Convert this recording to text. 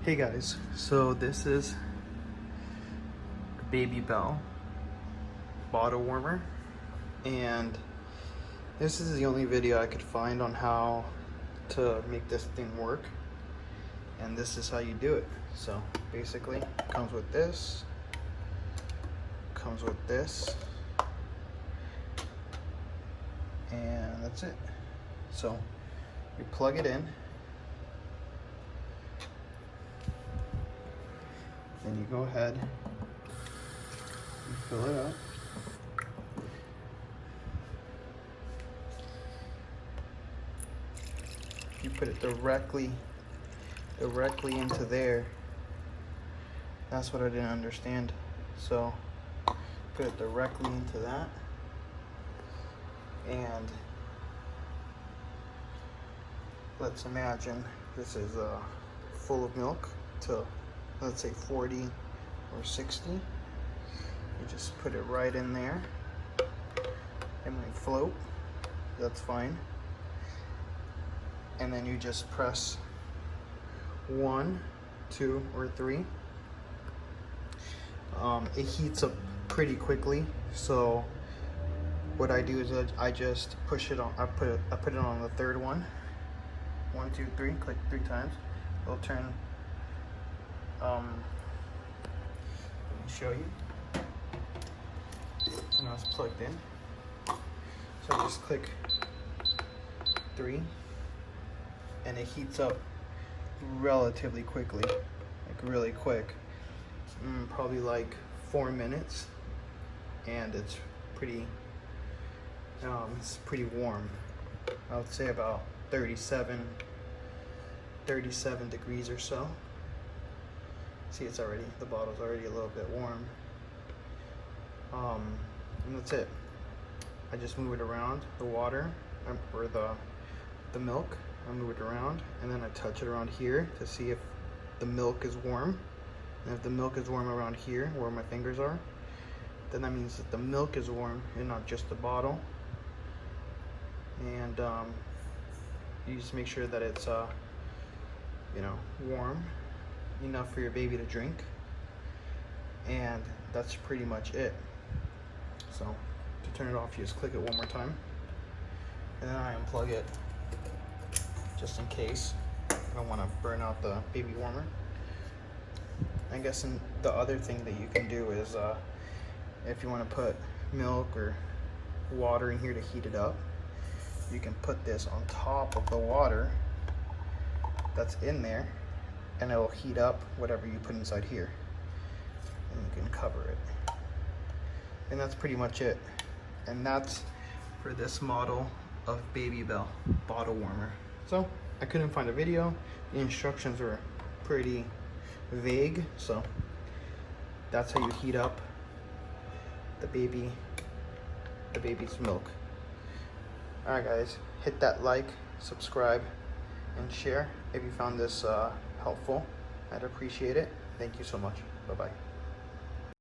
Hey guys, so this is Babybelle bottle warmer, and this is the only video I could find on how to make this thing work, and this is how you do it. So basically it comes with this, and that's it. So you plug it in, then you go ahead, you fill it up. You put it directly into there. That's what I didn't understand. So put it directly into that, and let's imagine this is full of milk to, let's say, 40 or 60. You just put it right in there. It might float, that's fine. And then you just press 1, 2, or 3. It heats up pretty quickly, so what I do is I just push it on. I put it on the third one. 1, 2, 3. Click 3 times. It'll turn. Let me show you. So now it's plugged in. So I just click 3, and it heats up relatively quickly, like really quick. Probably like 4 minutes, and it's pretty warm. I would say about 37 degrees or so. See, the bottle's already a little bit warm. And that's it. I just move it around, the water, or the milk. I move it around, and then I touch it around here to see if the milk is warm. And if the milk is warm around here, where my fingers are, then that means that the milk is warm and not just the bottle. And you just make sure that it's warm enough for your baby to drink, and that's pretty much it. So to turn it off, you just click it one more time, and then I unplug it just in case I don't want to burn out the baby warmer. I guess the other thing that you can do is if you want to put milk or water in here to heat it up, you can put this on top of the water that's in there, and it'll heat up whatever you put inside here, and you can cover it. And that's pretty much it. And that's for this model of Babybelle bottle warmer. So I couldn't find a video. The instructions were pretty vague, so that's how you heat up the baby's milk. All right, guys, hit that like, subscribe, and share if you found this helpful. I'd appreciate it. Thank you so much. Bye-bye.